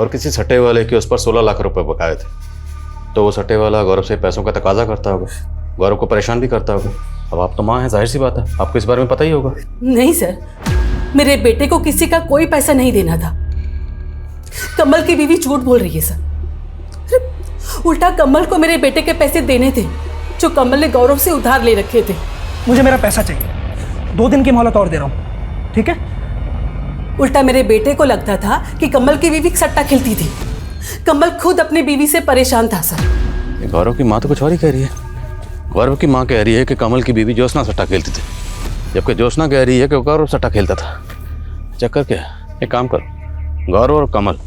और किसी सट्टे वाले के उस पर 16 लाख रुपए बकाए थे। तो वो सट्टे वाला गौरव से पैसों का तकाजा करता होगा, गौरव को परेशान भी करता होगा। अब आप तो माँ हैं, जाहिर सी बात है आपको इस बारे में पता ही होगा। नहीं सर, मेरे बेटे को किसी का कोई पैसा नहीं देना था। कमल की बीवी झूठ बोल रही है सर। उल्टा कमल को मेरे बेटे के पैसे देने थे जो कमल ने गौरव से उधार ले रखे थे। मुझे मेरा पैसा चाहिए, 2 दिन की मोहलत और दे रहा हूँ, ठीक है? उल्टा मेरे बेटे को लगता था कि कमल की बीवी सट्टा खेलती थी। कमल खुद अपनी बीवी से परेशान था सर। गौरव की माँ तो कुछ और ही कह रही है। गौरव की माँ कह रही है कि कमल की बीवी ज्योत्सना सट्टा खेलती थी, जबकि ज्योत्सना कह रही है कि गौरव सट्टा खेलता था। चक्कर क्या है? एक काम करो, गौरव और कमल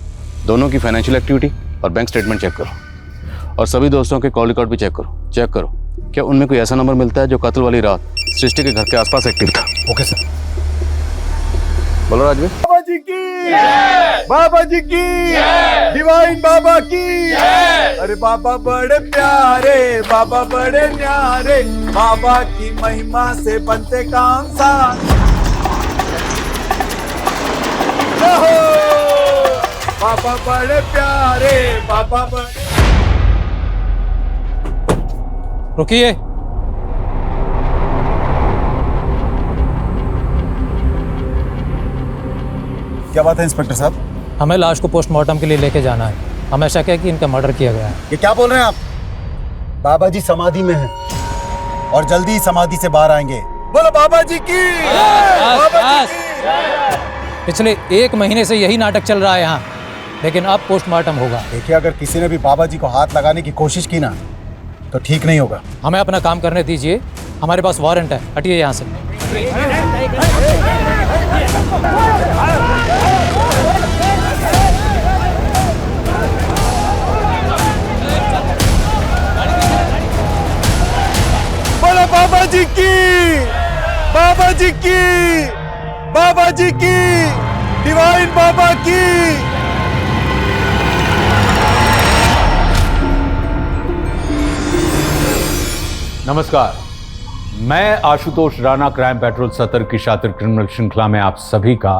दोनों की फाइनेंशियल एक्टिविटी और बैंक स्टेटमेंट चेक करो, और सभी दोस्तों के कॉल रिकॉर्ड भी चेक करो क्या उनमें कोई ऐसा नंबर मिलता है जो कत्ल वाली रात सृष्टि के घर के आसपास एक्टिव था। Okay sir. बोलो राजवीर। बाबा जी की, बाबा जी की, डिवाइन बाबा की। अरे बाबा बड़े प्यारे, बाबा बड़े न्यारे, बाबा की महिमा से बनते काम सा। बाबा बड़े प्यारे, बाबा बड़े। रुकिए। क्या बात है इंस्पेक्टर साहब? हमें लाश को पोस्टमार्टम के लिए लेके जाना है। हमें शक है कि इनका मर्डर किया गया है। ये क्या बोल रहे हैं आप? बाबा जी समाधि में हैं और जल्दी ही समाधि से बाहर आएंगे। बोलो बाबा जी की, बाबा जी की। पिछले 1 महीने से यही नाटक चल रहा है यहाँ, लेकिन अब पोस्टमार्टम होगा। देखिए, अगर किसी ने भी बाबा जी को हाथ लगाने की कोशिश की ना तो ठीक नहीं होगा। हमें अपना काम करने दीजिए, हमारे पास वारंट है। हटिए यहाँ से। बोलो बाबा जी की, बाबा जी की, बाबा जी की, डिवाइन बाबा की। नमस्कार, मैं आशुतोष राणा क्राइम पेट्रोल सतर की शातिर क्रिमिनल श्रृंखला में आप सभी का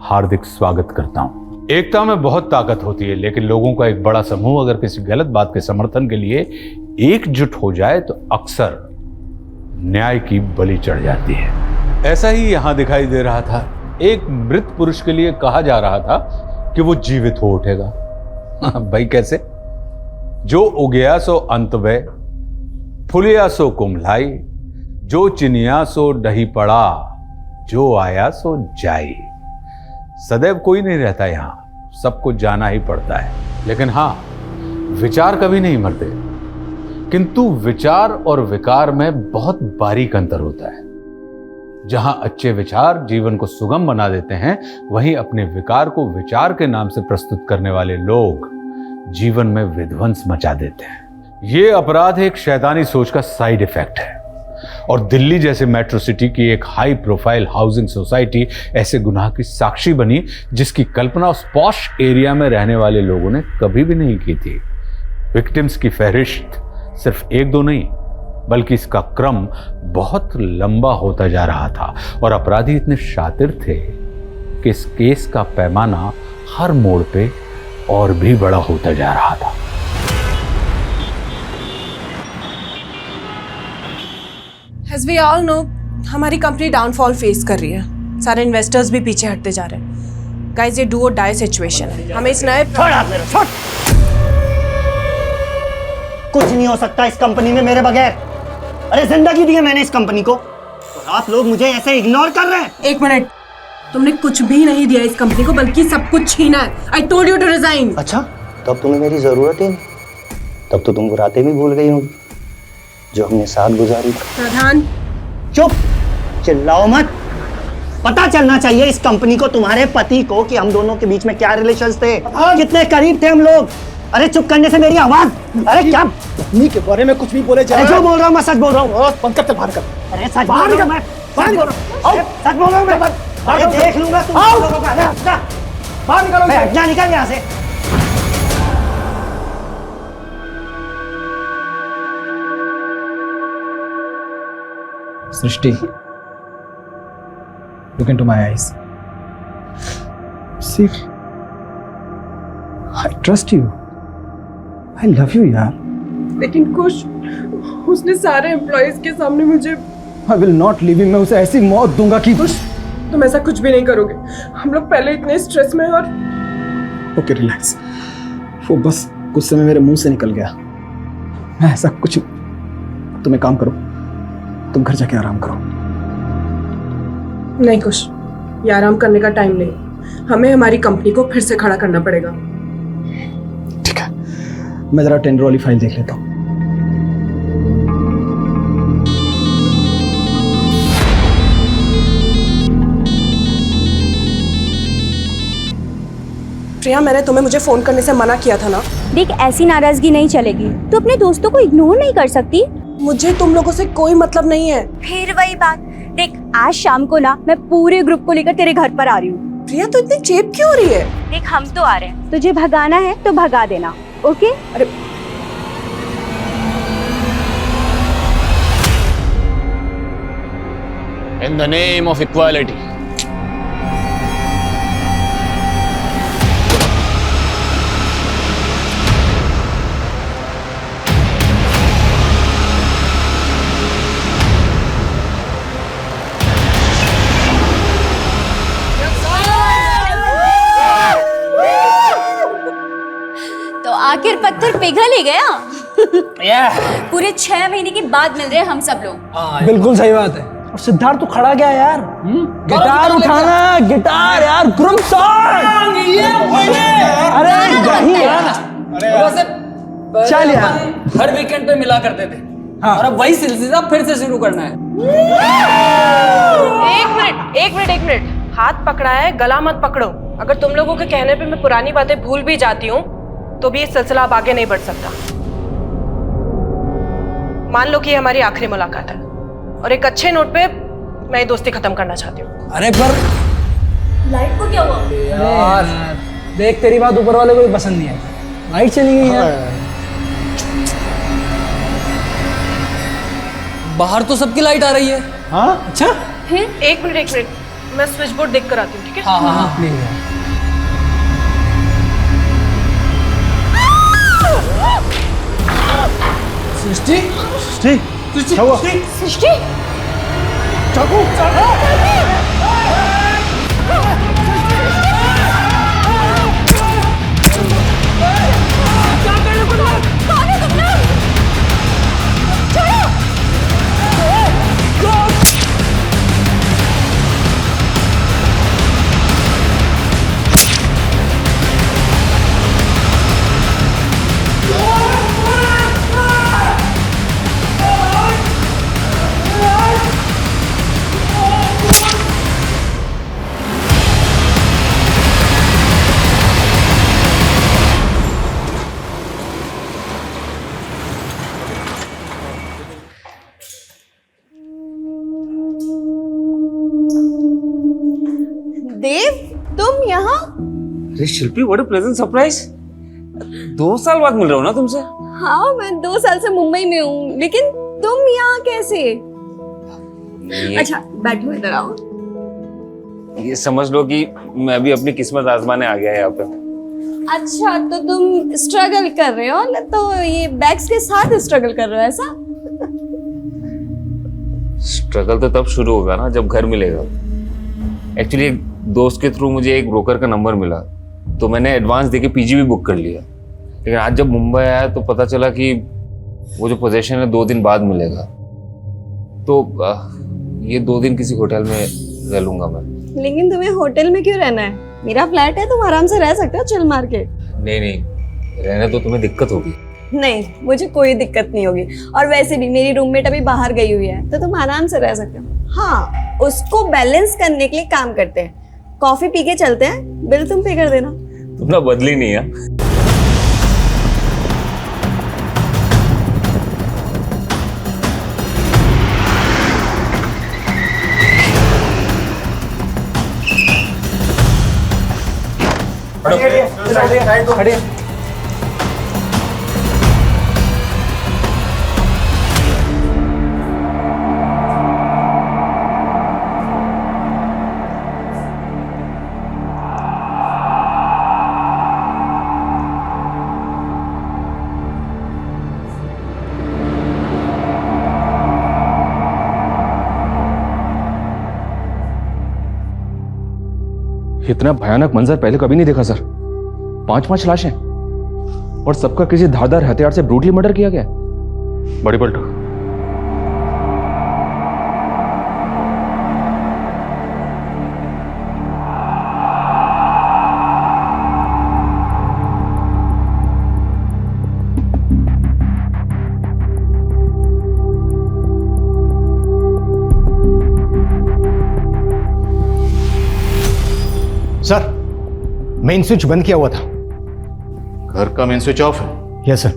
हार्दिक स्वागत करता हूं। एकता में बहुत ताकत होती है, लेकिन लोगों का एक बड़ा समूह अगर किसी गलत बात के समर्थन के लिए एकजुट हो जाए तो अक्सर न्याय की बलि चढ़ जाती है। ऐसा ही यहां दिखाई दे रहा था। एक मृत पुरुष के लिए कहा जा रहा था कि वो जीवित हो उठेगा। भाई कैसे? जो उगया सो अंत वे, फुलिया सो कुम्हलाई, जो चिनिया सो डही पड़ा, जो आया सो जाई। सदैव कोई नहीं रहता यहां, सबको जाना ही पड़ता है। लेकिन हां, विचार कभी नहीं मरते, किंतु विचार और विकार में बहुत बारीक अंतर होता है। जहां अच्छे विचार जीवन को सुगम बना देते हैं, वहीं अपने विकार को विचार के नाम से प्रस्तुत करने वाले लोग जीवन में विध्वंस मचा देते हैं। ये अपराध एक शैतानी सोच का साइड इफेक्ट है, और दिल्ली जैसे मेट्रो सिटी की एक हाई प्रोफाइल हाउसिंग सोसाइटी ऐसे गुनाह की साक्षी बनी जिसकी कल्पना उस पॉश एरिया में रहने वाले लोगों ने कभी भी नहीं की थी। विक्टिम्स की फहरिस्त सिर्फ 1-2 नहीं, बल्कि इसका क्रम बहुत लंबा होता जा रहा था, और अपराधी इतने शातिर थे कि इस केस का पैमाना हर मोड़ पे और भी बड़ा होता जा रहा था। As we all know, हमारी कंपनी डाउनफॉल फेस कर रही है। सारे इन्वेस्टर्स भी पीछे हटते जा रहे हैं। गाइस, ये डू और डाई सिचुएशन है। हमें इस नए कुछ नहीं हो सकता इस कंपनी में मेरे बगैर। अरे जिंदगी दी है मैंने इस कंपनी को, और आप लोग मुझे ऐसे इग्नोर कर रहे हैं। 1 मिनट, तुमने कुछ भी नहीं दिया इस कंपनी को, बल्कि सब कुछ छीना है। I told you to resign. अच्छा, तब तुम्हें मेरी जरूरत ही नहीं। तब तो तुम वो रातें भी भूल गई होगी जो हमने साथ गुजारी। प्रधान चुप, चिल्लाओ मत। पता चलना चाहिए इस कंपनी को, तुम्हारे पति को, कि हम दोनों के बीच में क्या रिलेशंस थे, कितने करीब थे हम लोग। अरे चुप करने से मेरी आवाज। अरे क्या पत्नी के बारे में कुछ भी बोले जा रहे जो बोल रहा हूँ मैं सच बोल रहा हूँ। बंद कर, बाहर कर। अरे सच बोल रहा हूँ मैं, सच बोल रहा हूँ मैं। अरे देख लूंगा तुम लोगों का। बाहर निकलो, हटना, निकल यहाँ से। सृष्टि, look into my eyes. See, I trust you, I love you यार। लेकिन कुछ उसने सारे एम्प्लॉयज के सामने मुझे I will not leave you, मैं उसे ऐसी मौत दूंगा कि तुम ऐसा कुछ भी नहीं करोगे। हम लोग पहले इतने स्ट्रेस में और ओके रिलैक्स, वो बस कुछ समय मेरे मुंह से निकल गया। मैं ऐसा कुछ, तुम एक काम करो, तुम घर जाके आराम करो। नहीं कुछ, ये आराम करने का टाइम नहीं, हमें हमारी कंपनी को फिर से खड़ा करना पड़ेगा। ठीक है, मैं जरा टेंडर वाली फाइल देख लेता हूँ। प्रिया, मैंने तुम्हें मुझे फोन करने से मना किया था ना। देख, ऐसी नाराजगी नहीं चलेगी। तू अपने दोस्तों को इग्नोर नहीं कर सकती। मुझे तुम लोगों से कोई मतलब नहीं है। फिर वही बात। देख, आज शाम को ना मैं पूरे ग्रुप को लेकर तेरे घर पर आ रही हूँ। प्रिया, तो इतनी चेप क्यों हो रही है? देख, हम तो आ रहे हैं, तुझे भगाना है तो भगा देना, ओके? अरे in the name of equality. तो आखिर पत्थर पिघल ही गया। पूरे 6 महीने के बाद मिल रहे हैं हम सब लोग। बिल्कुल सही बात है। और सिद्धार्थ तू खड़ा क्या है यार? गिटार उठाना, गिटार यार, ग्रुप सॉन्ग। अरे यही यार, चल यार। हर वीकेंड पे मिला करते थे। हाँ। और अब वही सिलसिला फिर से शुरू करना है। एक मिनट, हाथ पकड़ा है, गला मत पकड़ो। अगर तुम लोगों के कहने पे मैं पुरानी बातें भूल भी जाती हूँ तो भी ये सिलसिला अब आगे नहीं बढ़ सकता। मान लो कि ये हमारी आखिरी मुलाकात है और एक अच्छे नोट पे मैं ये दोस्ती खत्म करना चाहती हूँ। अरे पर लाइट को क्या हुआ? यार देख, तेरी बात ऊपर वाले को भी पसंद नहीं आई। लाइट चली गई यार। बाहर तो सबकी लाइट आ रही है। हाँ अच्छा, एक मिनट, मैं स्विच बोर्ड देख कर आती हूँ, ठीक है? हाँ। प्लीज यार। सृष्टि, सृष्टि, क्या हुआ? सृष्टि, चाकू। कौन है तुम लोग? छोड़ो। देव, तुम यहाँ? अरे शिल्पी, व्हाट अ प्लेजेंट सरप्राइज। 2 साल बाद मिल रहा हूँ ना तुमसे। हाँ, मैं 2 साल से मुंबई में हूँ, लेकिन तुम यहाँ कैसे? अच्छा, बैठो, इधर आओ। ये समझ लो कि मैं भी अपनी किस्मत आजमाने आ गया यहाँ पे। अच्छा, तो तुम स्ट्रगल कर रहे हो ना? तो ये बैग्स के साथ स्ट्रगल कर रहे हो ऐसा? स्ट्रगल तो तब शुरू होगा ना जब घर मिलेगा। एक्चुअली एक दोस्त के थ्रू मुझे एक ब्रोकर का नंबर मिला, तो मैंने एडवांस देके पीजी भी बुक कर लिया। लेकिन आज जब मुंबई आया तो पता चला कि वो जो पोजीशन है 2 दिन बाद मिलेगा। तो ये 2 दिन किसी होटल में रह लूंगा मैं। लेकिन तुम्हें होटल में क्यों रहना है? मेरा फ्लैट है, तुम आराम से रह सकते हो चिल मार के। नहीं, रहने तो तुम्हें दिक्कत होगी। नहीं, मुझे कोई दिक्कत नहीं होगी। और वैसे भी मेरी रूममेट अभी बाहर गई हुई है, तो तुम आराम से रह सकते हो। हाँ, उसको बैलेंस करने के लिए काम करते हैं। कॉफी पी के चलते हैं, बिल तुम पे कर देना। तुम ना बदली नहीं है। खड़े। इतना भयानक मंजर पहले कभी नहीं देखा सर। 5 लाशें और सबका किसी धारदार हथियार से ब्रूटली मर्डर किया गया। बड़ी पलटू, सर, मेन स्विच बंद किया हुआ था। घर का मेन स्विच ऑफ है? Yes sir.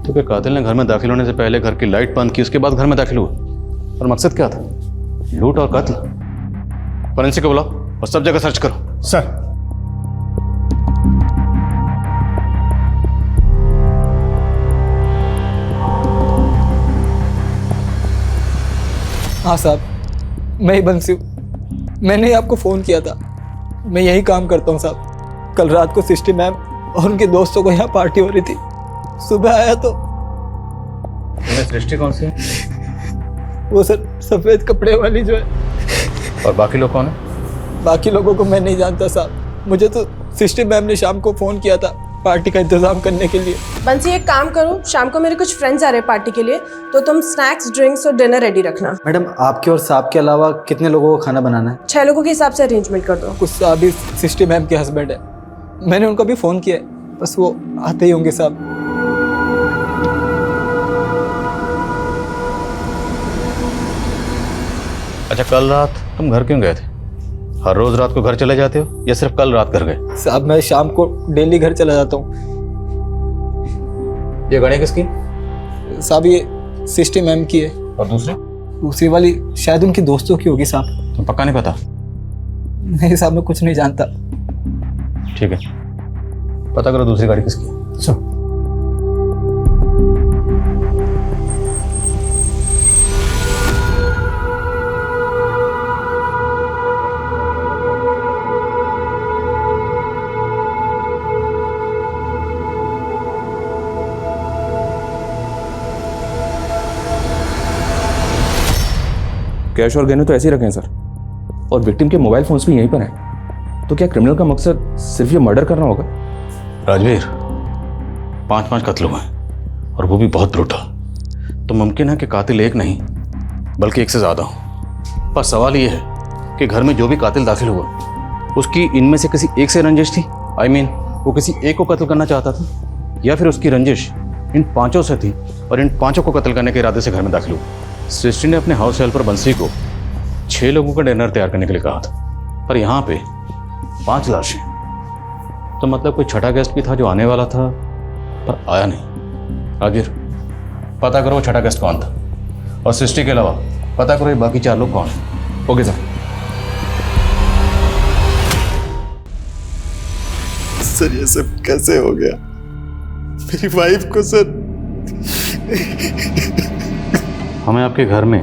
तो क्या कातिल ने घर में दाखिल होने से पहले घर की लाइट बंद की, उसके बाद घर में दाखिल हुआ? और मकसद क्या था? लूट और कत्ल? फोरेंसिक को बुलाओ और सब जगह सर्च करो। सर। हाँ साहब, मैं ही बंसी हूँ। मैंने ही आपको फ़ोन किया था। मैं यही काम करता हूँ साहब। कल रात को सृष्टि मैम और उनके दोस्तों को यहाँ पार्टी हो रही थी। सुबह आया तो सृष्टि कौन सी है? वो सर सफ़ेद कपड़े वाली जो है। और बाकी लोग कौन है? बाकी लोगों को मैं नहीं जानता साहब। मुझे तो सृष्टि मैम ने शाम को फ़ोन किया था पार्टी का इंतजाम करने के लिए। बंसी एक काम करो, शाम को मेरे कुछ फ्रेंड्स आ रहे हैं पार्टी के लिए, तो तुम स्नैक्स, ड्रिंक्स और डिनर रेडी रखना। मैडम, आपके और साहब के अलावा कितने लोगों को खाना बनाना है? 6 लोगों के हिसाब से अरेंजमेंट कर दो। कुछ साहब ही सृष्टि मैम के हस्बैंड है। मैंने उनको भी फ़ोन किया है, बस वो आते ही होंगे साहब। अच्छा, कल रात तुम घर क्यों गए थे? हर रोज रात को घर चले जाते हो या सिर्फ कल रात घर गए? साहब मैं शाम को डेली घर चला जाता हूँ। ये गाड़ी किसकी? साहब ये सृष्टि मैम की है। और दूसरी वाली शायद उनकी दोस्तों की होगी साहब। तुम पक्का नहीं पता? नहीं साहब, मैं कुछ नहीं जानता। ठीक है, पता करो दूसरी गाड़ी किसकी है। सर। कैश और गहने तो ऐसे ही रखे हैं सर, और विक्टिम के मोबाइल फोन्स भी यहीं पर हैं। तो क्या क्रिमिनल का मकसद सिर्फ ये मर्डर करना होगा? राजवीर, 5 कत्ल हुए हैं और वो भी बहुत ब्रूटल। तो मुमकिन है कि कातिल एक नहीं बल्कि एक से ज्यादा हो। पर सवाल ये है कि घर में जो भी कातिल दाखिल हुआ उसकी इनमें से किसी एक से रंजिश थी? वो किसी एक को कत्ल करना चाहता था, या फिर उसकी रंजिश इन 5 से थी और इन 5 को कत्ल करने के इरादे से घर में दाखिल हुआ? सृष्टि ने अपने हाउस हेल्पर बंसी को 6 लोगों का डिनर तैयार करने के लिए कहा था, पर यहाँ पे 5 लाशें। तो मतलब कोई छठा गेस्ट भी था जो आने वाला था पर आया नहीं। राजीर, पता करो वो छठा गेस्ट कौन था, और सृष्टि के अलावा पता करो ये बाकी 4 लोग कौन हैं। Okay sir. सर ये सब कैसे हो गया? मेरी वाइफ को सर। हमें आपके घर में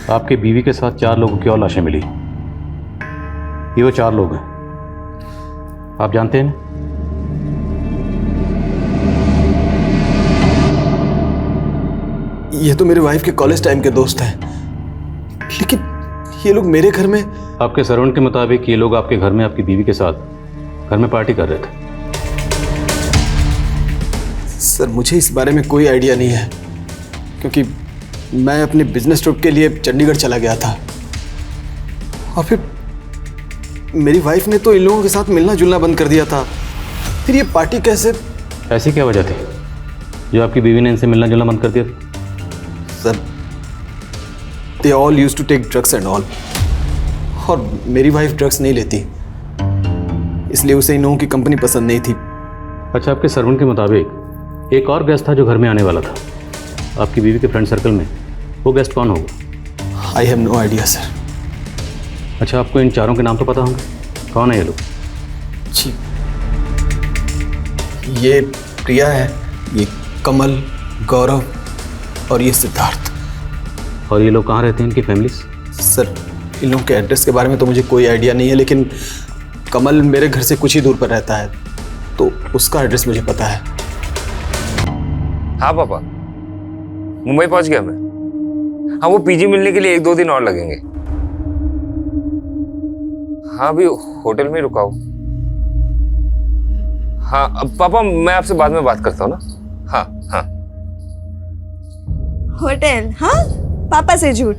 आपके बीवी के साथ 4 लोगों की और लाशें मिली। ये वो 4 लोग हैं, आप जानते हैं? ये तो मेरे वाइफ के कॉलेज टाइम के दोस्त हैं, लेकिन ये लोग मेरे घर में। आपके सर्वेंट के मुताबिक ये लोग आपके घर में आपकी बीवी के साथ घर में पार्टी कर रहे थे। सर मुझे इस बारे में कोई आइडिया नहीं है, क्योंकि मैं अपने बिजनेस ट्रिप के लिए चंडीगढ़ चला गया था, और फिर मेरी वाइफ ने तो इन लोगों के साथ मिलना जुलना बंद कर दिया था। फिर ये पार्टी कैसे? ऐसी क्या वजह थी जो आपकी बीवी ने इनसे मिलना जुलना बंद कर दिया? Sir they all used to take drugs and all, और मेरी वाइफ ड्रग्स नहीं लेती, इसलिए उसे इन लोगों की कंपनी पसंद नहीं थी। अच्छा, आपके सर्वेंट के मुताबिक एक और गेस्ट था जो घर में आने वाला था आपकी बीवी के फ्रेंड सर्कल में, वो गेस्ट कौन होगा? I have no idea sir. अच्छा, आपको इन 4 के नाम तो पता होंगे, कौन है ये लोग? जी, ये प्रिया है, ये कमल, गौरव और ये सिद्धार्थ। और ये लोग कहाँ रहते हैं, इनकी फैमिलीज? सर इन लोगों के एड्रेस के बारे में तो मुझे कोई आइडिया नहीं है, लेकिन कमल मेरे घर से कुछ ही दूर पर रहता है, तो उसका एड्रेस मुझे पता है। हाँ पापा, मुंबई पहुंच गया मैं। हाँ, वो पीजी मिलने के लिए 1-2 दिन और लगेंगे। हाँ अभी होटल में रुका हूँ। हाँ अब पापा मैं आपसे बाद में बात करता हूँ ना। हाँ हाँ। होटल? हाँ, पापा से झूठ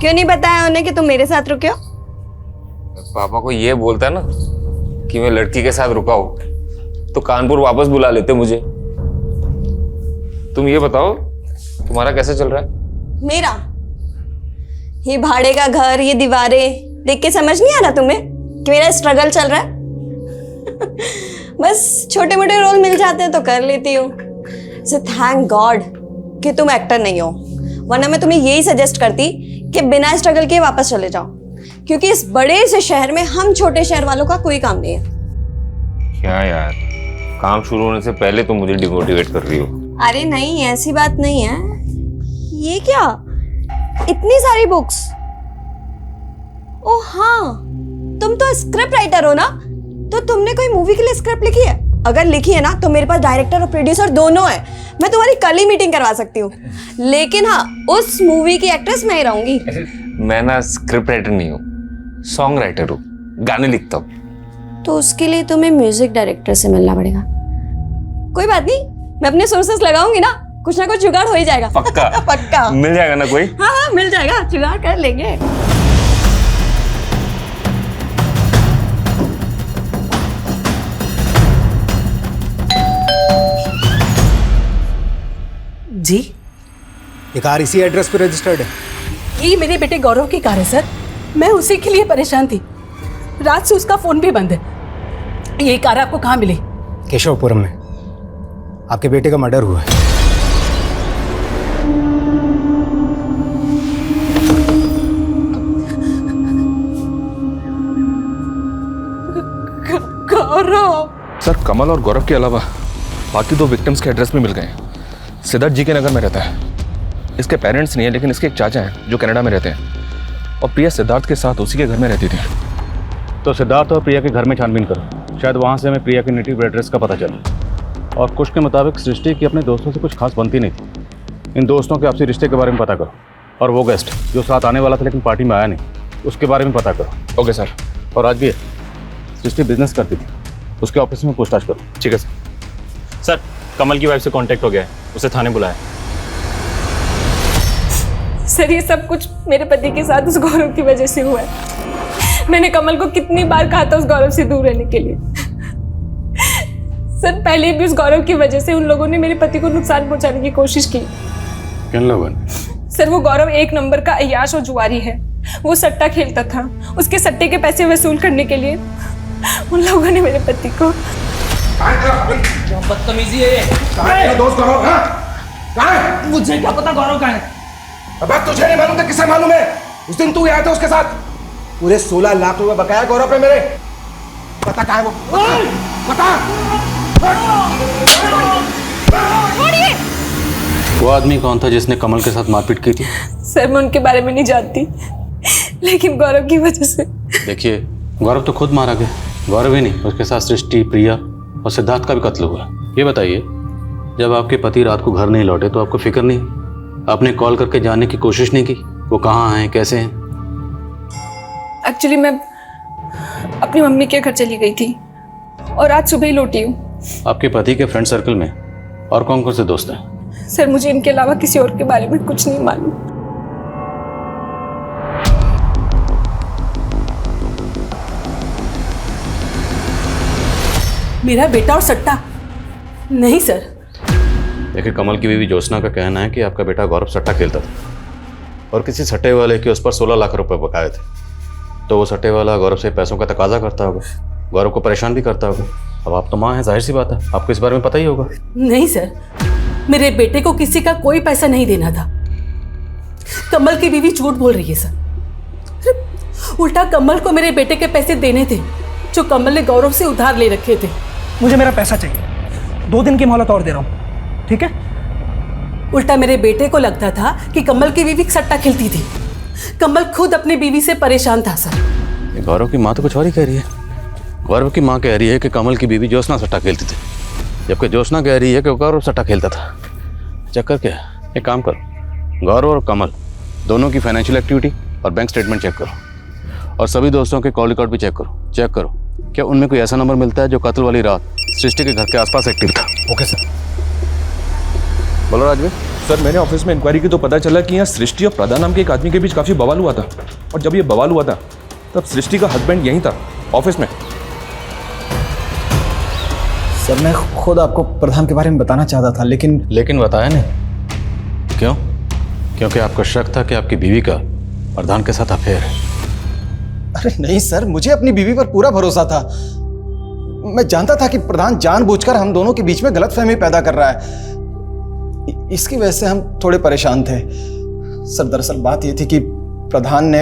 क्यों नहीं बताया उन्हें कि तुम मेरे साथ रुके हो? पापा को ये बोलता ना कि मैं लड़की के साथ रुका हूँ तो कानपुर वापस बुला लेते मुझे। तुम ये बताओ तुम्हारा कैसे चल रहा है? मेरा? ये भाड़े का घर, ये दीवारें देख के समझ नहीं आ रहा तुम्हें कि मेरा स्ट्रगल चल रहा है? बस छोटे मोटे रोल मिल जाते हैं तो कर लेती हूँ। सो थैंक गॉड कि तुम एक्टर नहीं हो, वरना मैं तुम्हें यही सजेस्ट करती कि बिना स्ट्रगल के वापस चले जाओ, क्योंकि इस बड़े से शहर में हम छोटे शहर वालों का कोई काम नहीं है। क्या यार, काम शुरू होने से पहले तुम मुझे डिमोटिवेट कर रही हो। अरे नहीं, ऐसी बात नहीं है। ये क्या, इतनी सारी बुक्स? ओ हाँ, तुम तो स्क्रिप्ट राइटर हो ना, तो तुमने कोई मूवी के लिए स्क्रिप्ट लिखी है? अगर लिखी है ना तो मेरे पास डायरेक्टर और प्रोड्यूसर दोनों है, मैं तुम्हारी कल ही मीटिंग करवा सकती हूँ। लेकिन हाँ, उस मूवी की एक्ट्रेस मैं ही रहूंगी। मैं ना स्क्रिप्ट राइटर नहीं हूँ, सॉन्ग राइटर हूँ, गाने लिखता हूँ। तो उसके लिए तुम्हें म्यूजिक डायरेक्टर से मिलना पड़ेगा। कोई बात नहीं, मैं अपने सोर्सेस लगाऊंगी ना कुछ जुगाड़ हो ही जाएगा। पक्का? पक्का मिल जाएगा ना कोई? हाँ हाँ मिल जाएगा, जुगाड़ कर लेंगे। जी, ये कार इसी एड्रेस पे रजिस्टर्ड है? ये मेरे बेटे गौरव की कार है सर, मैं उसी के लिए परेशान थी। रात से उसका फोन भी बंद है। ये कार आपको कहाँ मिली? केशवपुरम में आपके बेटे का मर्डर हुआ है। गौरव? सर कमल और गौरव के अलावा बाकी 2 विक्टिम्स के एड्रेस भी मिल गए। सिद्धार्थ जी के नगर में रहता है, इसके पेरेंट्स नहीं है लेकिन इसके एक चाचा हैं जो कनाडा में रहते हैं, और प्रिया सिद्धार्थ के साथ उसी के घर में रहती थी। तो सिद्धार्थ और प्रिया के घर में छानबीन करो, शायद वहाँ से हमें प्रिया के नेटिव एड्रेस का पता चले। और कुछ के मुताबिक सृष्टि की अपने दोस्तों से कुछ खास बनती नहीं थी। इन दोस्तों के आपसी रिश्ते के बारे में पता करो, और वो गेस्ट जो साथ आने वाला था लेकिन पार्टी में आया नहीं, उसके बारे में पता करो। Okay sir. और आज भी सृष्टि बिजनेस करती थी, उसके ऑफिस में पूछताछ करो। ठीक है सर। सर कमल की वाइफ से कांटेक्ट हो गया है, उसे थाने बुलाया। सर ये सब कुछ मेरे पति के साथ उस गौरव की वजह से हुआ है। मैंने कमल को कितनी बार कहा था उस गौरव से दूर रहने के लिए। सर पहले भी उस गौरव की वजह से उन लोगों ने मेरे पति को नुकसान पहुंचाने की कोशिश की। किन लोगों ने? सर वो गौरव एक नंबर का अय्याश और जुआरी है। वो सट्टा खेलता था, उसके सट्टे के पैसे वसूल करने के लिए उन लोगों ने मेरे पति को। बदतमीजी है ये। दोस्त गौरव कहाँ है? मुझे क्या पता गौरव कहाँ है? अबे तुझे नहीं मालूम तो किसे मालूम है? उस दिन तू आया था उसके साथ, पूरे 16 लाख रुपए बकाया गौरव पे मेरे। पता कहाँ है वो? पता? वो आदमी कौन था जिसने कमल के साथ मारपीट की थी? सर मैं उनके बारे में नहीं जानती, लेकिन गौरव की वजह से। देखिए, गौरव तो खुद मारा गया। गौरव ही नहीं, उसके साथ सृष्टि, प्रिया और सिद्धार्थ का भी कत्ल हुआ। ये बताइए, जब आपके पति रात को घर नहीं लौटे तो आपको फिक्र नहीं? आपने कॉल करके जानने की कोशिश नहीं की वो कहाँ हैं, कैसे हैं? एक्चुअली मैं अपनी मम्मी के घर चली गई थी और आज सुबह ही लौटी हूँ। आपके पति के फ्रेंड सर्कल में और कौन कौन से दोस्त हैं? सर मुझे इनके अलावा किसी और के बारे में कुछ नहीं मालूम। मेरा बेटा और सट्टा? नहीं सर। देखिए, कमल की बीवी ज्योत्सना का कहना है कि आपका बेटा गौरव सट्टा खेलता था और किसी सट्टे वाले के उस पर 16 लाख रुपए बकाए थे। तो वो सट्टे वाला गौरव से पैसों का तकाजा करता होगा, गौरव को परेशान भी करता होगा। अब आप तो माँ हैं, जाहिर सी बात है आपको इस बारे में पता ही होगा। नहीं सर, मेरे बेटे को किसी का कोई पैसा नहीं देना था। कमल की बीवी झूठ बोल रही है सर। उल्टा कमल को मेरे बेटे के पैसे देने थे जो कमल ने गौरव से उधार ले रखे थे। मुझे मेरा पैसा चाहिए, 2 दिन की मोहलत और दे रहा हूँ, ठीक है? उल्टा मेरे बेटे को लगता था कि कमल की बीवी सट्टा खेलती थी। कमल खुद अपनी बीवी से परेशान था सर। गौरव की माँ तो कुछ और ही कह रही है। गौरव की माँ कह रही है कि कमल की बीवी ज्योत्सना सट्टा खेलती थी, जबकि ज्योत्सना कह रही है कि गौरव सट्टा खेलता था। चक्कर क्या है? एक काम करो, गौरव और कमल दोनों की फाइनेंशियल एक्टिविटी और बैंक स्टेटमेंट चेक करो और सभी दोस्तों के कॉल रिकॉर्ड भी चेक करो क्या उनमें कोई ऐसा नंबर मिलता है जो कत्ल वाली रात सृष्टि के घर के आसपास एक्टिव था। Okay sir. बोलो राजवीर। सर मैंने ऑफिस में इंक्वायरी की तो पता चला कि यहाँ सृष्टि और प्रधान नाम के एक आदमी के बीच काफी बवाल हुआ था, और जब ये बवाल हुआ था तब सृष्टि का हस्बैंड यहीं था ऑफिस में। सर मैं खुद आपको प्रधान के बारे में बताना चाहता था, लेकिन बताया नहीं। क्यों? क्योंकि आपको शक था कि आपकी बीवी का प्रधान के साथ अफेयर है। अरे नहीं सर, मुझे अपनी बीवी पर पूरा भरोसा था। मैं जानता था कि प्रधान जानबूझकर हम दोनों के बीच में गलतफहमी पैदा कर रहा है। इसकी वजह से हम थोड़े परेशान थे। सर दरअसल बात ये थी कि प्रधान ने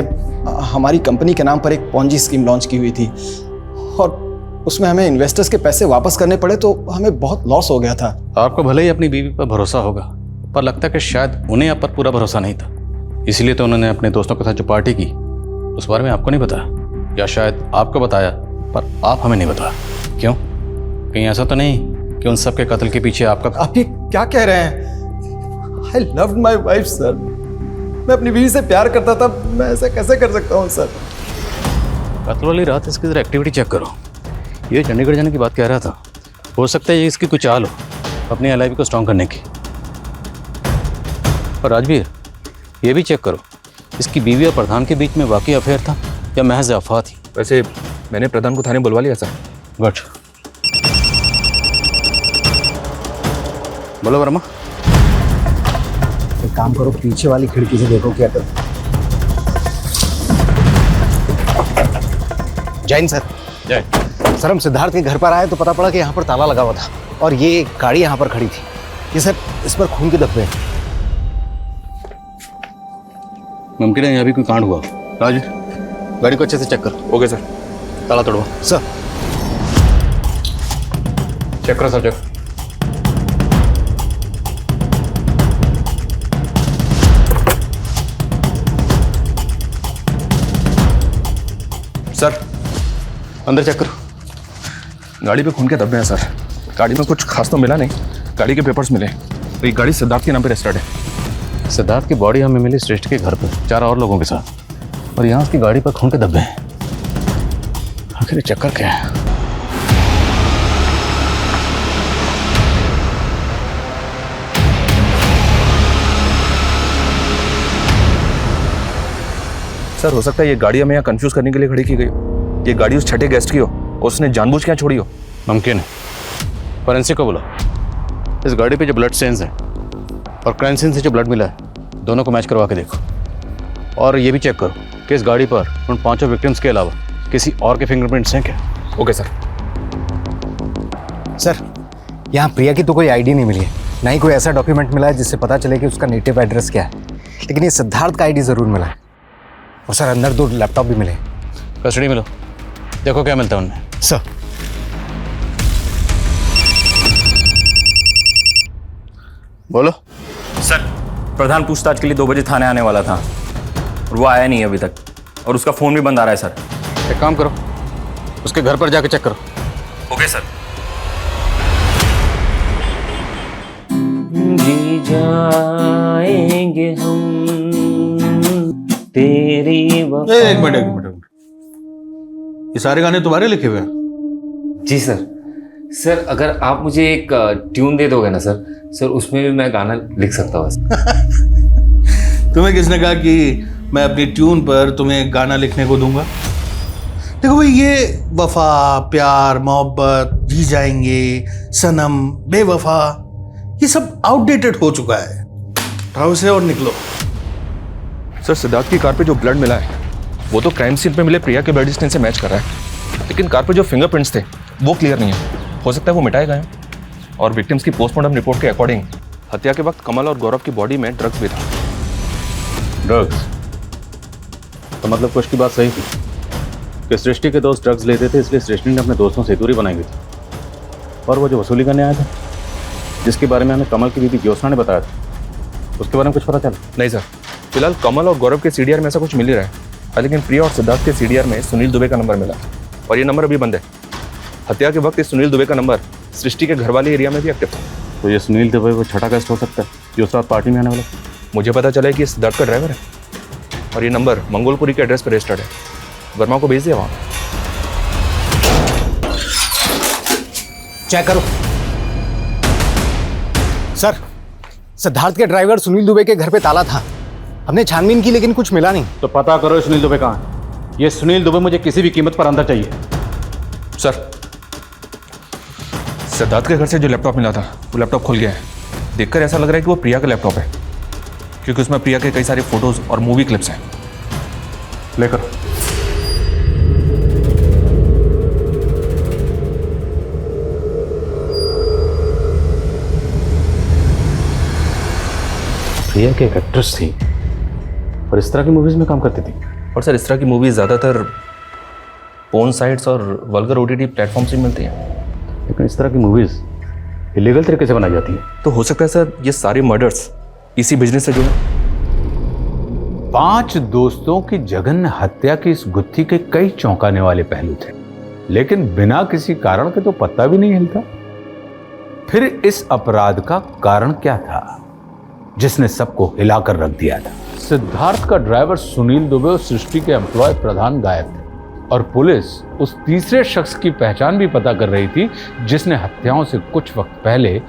हमारी कंपनी के नाम पर एक पॉन्जी स्कीम लॉन्च की हुई थी, और उसमें हमें इन्वेस्टर्स के पैसे वापस करने पड़े तो हमें बहुत लॉस हो गया था। आपको भले ही अपनी बीवी पर भरोसा होगा, पर लगता है कि शायद उन्हें आप पर पूरा भरोसा नहीं था, इसलिए तो उन्होंने अपने दोस्तों के साथ जो पार्टी की उस बारे में आपको नहीं बताया, या शायद आपको बताया पर आप हमें नहीं बताया। क्यों? कहीं ऐसा तो नहीं कि उन सब के कत्ल के पीछे आपका? आप ये क्या कह रहे हैं? I loved my wife sir. मैं अपनी बीवी से प्यार करता था, मैं ऐसा कैसे कर सकता हूँ सर? कत्ल वाली रात इसकी जरा एक्टिविटी चेक करो। ये चंडीगढ़ जाने की बात कह रहा था, हो सकता है ये इसकी कुछ चाल हो अपनी LIB को स्ट्रॉन्ग करने की। और राजवीर ये भी चेक करो, इसकी बीवी और प्रधान के बीच में वाकई अफेयर था या महज अफवाह थी? वैसे मैंने प्रधान को थाने बुलवा लिया सर। गुड। बोलो वर्मा। एक काम करो, पीछे वाली खिड़की से देखो क्या कर। जैन सर। जय सर हम सिद्धार्थ के घर पर आए तो पता पड़ा कि यहाँ पर ताला लगा हुआ था, और ये गाड़ी यहाँ पर खड़ी थी। ये सर इस पर खून के धब्बे हैं। मुमकिन है यहाँ भी कोई कांड हुआ। राजवीर गाड़ी को अच्छे से चेक करो। Okay sir. ताला तोड़वा। सर चेक करो सर, चेक। सर अंदर चेक करो। गाड़ी पे खून के धब्बे हैं सर। गाड़ी में कुछ खास तो मिला नहीं, गाड़ी के पेपर्स मिले। तो ये गाड़ी सिद्धार्थ के नाम पे रजिस्टर्ड है। सिद्धार्थ की बॉडी हमें मिली सृष्टि के घर पर 4 और लोगों के साथ, और यहाँ उसकी गाड़ी पर खून के धब्बे हैं। आखिर चक्कर क्या है? सर हो सकता है ये गाड़ी हमें यहाँ कंफ्यूज करने के लिए खड़ी की गई हो। ये गाड़ी उस छठे गेस्ट की हो, उसने जानबूझ के यहाँ छोड़ी हो। मुमकिन है। फॉरेंसिक को बोला, इस गाड़ी पे जो ब्लड स्टेन्स हैं और क्राइम सीन से जो ब्लड मिला है, दोनों को मैच करवा के देखो। और ये भी चेक करो कि इस गाड़ी पर उन 5 विक्टिम्स के अलावा किसी और के फिंगरप्रिंट्स हैं क्या? Okay sir. सर यहाँ प्रिया की तो कोई आईडी नहीं मिली है, ना ही कोई ऐसा डॉक्यूमेंट मिला है जिससे पता चले कि उसका नेटिव एड्रेस क्या है, लेकिन ये सिद्धार्थ का आईडी जरूर मिला है। और सर अंदर 2 लैपटॉप भी मिले। कस्टडी में लो, देखो क्या मिलता है उनमें। सर बोलो। सर प्रधान पूछताछ के लिए 2 बजे थाने आने वाला था और वो आया नहीं अभी तक, और उसका फ़ोन भी बंद आ रहा है सर। एक काम करो, उसके घर पर जाके चेक करो। Okay sir. जी जाएंगे हम तेरी एक मिनट। ये सारे गाने तुम्हारे लिखे हुए हैं? जी सर। सर अगर आप मुझे एक ट्यून दे दोगे ना सर उसमें भी मैं गाना लिख सकता हूँ। तुम्हें किसने कहा कि मैं अपनी ट्यून पर तुम्हें गाना लिखने को दूंगा? देखो भाई, ये वफा, प्यार, मोहब्बत, जी जाएंगे, सनम, बेवफा, ये सब आउटडेटेड हो चुका है। उठाओ से और निकलो। सर सिद्धार्थ की कार पे जो ब्लड मिला है वो तो क्राइम सीन पे मिले प्रिया के ब्लड स्टेन से मैच कर रहा है, लेकिन कार पे जो फिंगरप्रिंट्स थे वो क्लियर नहीं है। हो सकता है वो मिटाए गए हैं। और विक्टिम्स की पोस्टमार्टम रिपोर्ट के अकॉर्डिंग हत्या के वक्त कमल और गौरव की बॉडी में ड्रग्स भी था। ड्रग्स? तो मतलब कुछ की बात सही थी कि सृष्टि के दोस्त ड्रग्स लेते थे, इसलिए सृष्टि ने अपने दोस्तों से दूरी बनाई हुई थी। और वो जो वसूली करने आया था, जिसके बारे में हमें कमल की बीवी ज्योत्सना ने बताया था, उसके बारे में कुछ पता चला? नहीं सर, फिलहाल कमल और गौरव के सीडीआर में ऐसा कुछ मिल ही रहा है, लेकिन प्रिया और सिद्धार्थ के सीडीआर में सुनील दुबे का नंबर मिला, और ये नंबर अभी बंद है। हत्या के वक्त इस सुनील दुबे का नंबर सृष्टि के घर वाले एरिया में भी एक्टिव था। तो ये सुनील दुबे वो छठा गेस्ट हो सकता है जो उस रात पार्टी में आने वाला? मुझे पता चला है कि ये सिद्धार्थ का ड्राइवर है, और ये नंबर मंगोलपुरी के एड्रेस पर रजिस्टर्ड है। वर्मा को भेज दिया वहां। चेक करो सर। सिद्धार्थ के ड्राइवर सुनील दुबे के घर पे ताला था। हमने छानबीन की लेकिन कुछ मिला नहीं। तो पता करो सुनील दुबे कहाँ है। ये सुनील दुबे मुझे किसी भी कीमत पर अंदर चाहिए। सर, सिद्धार्थ के घर से जो लैपटॉप मिला था वो लैपटॉप खुल गया है। देखकर ऐसा लग रहा है कि वो प्रिया का लैपटॉप है, क्योंकि उसमें प्रिया के कई सारे फोटोज और मूवी क्लिप्स हैं। लेकर प्रिया की एक एक्ट्रेस थी और इस तरह की मूवीज में काम करती थी। और सर, इस तरह की मूवीज ज़्यादातर पोर्न साइट्स और वल्गर ओटीटी प्लेटफॉर्म से मिलती हैं। लेकिन इस तरह की मूवीज इलीगल तरीके से बनाई जाती है। तो हो सकता है सर ये सारे मर्डर्स इसी बिजनेस से जुड़े। 5 दोस्तों की जघन्य हत्या की इस गुत्थी के कई चौंकाने वाले पहलू थे, लेकिन बिना किसी कारण के तो पत्ता भी नहीं हिलता। फिर इस अपराध का कारण क्या था जिसने सबको हिलाकर रख दिया था? सिद्धार्थ का ड्राइवर सुनील दुबे और सृष्टि के एम्प्लॉय प्रधान गायब थे और पुलिस उस तीसरे शख्स की पहचान भी पता कर रही थी जिसने हत्याओं से कुछ वक्त पहले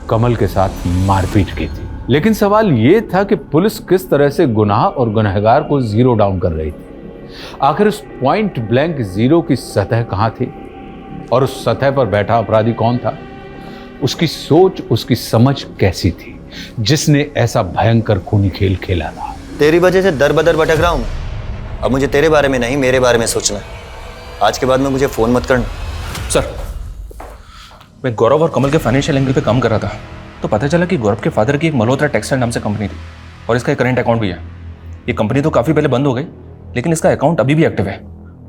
कमल के साथ मारपीट की थी। लेकिन सवाल यह था कि पुलिस किस तरह से गुनाह और गुनहगार को जीरो डाउन कर रही थी। आखिर उस पॉइंट ब्लैंक जीरो की सतह कहां थी और उस सतह पर बैठा अपराधी कौन था? उसकी सोच, उसकी समझ कैसी थी जिसने ऐसा भयंकर खूनी खेल खेला था? तेरी वजह से दर बदर भटक रहा हूं। अब मुझे तेरे बारे में नहीं, मेरे बारे में सोचना है। आज के बाद में मुझे फोन मत करना। सर, मैं गौरव और कमल के फाइनेंशियल एंगल पे काम कर रहा था, तो पता चला कि गौरव के फादर की एक मल्होत्रा टेक्सटाइल नाम से कंपनी थी और इसका एक करेंट अकाउंट भी है। ये कंपनी तो काफ़ी पहले बंद हो गई, लेकिन इसका अकाउंट अभी भी एक्टिव है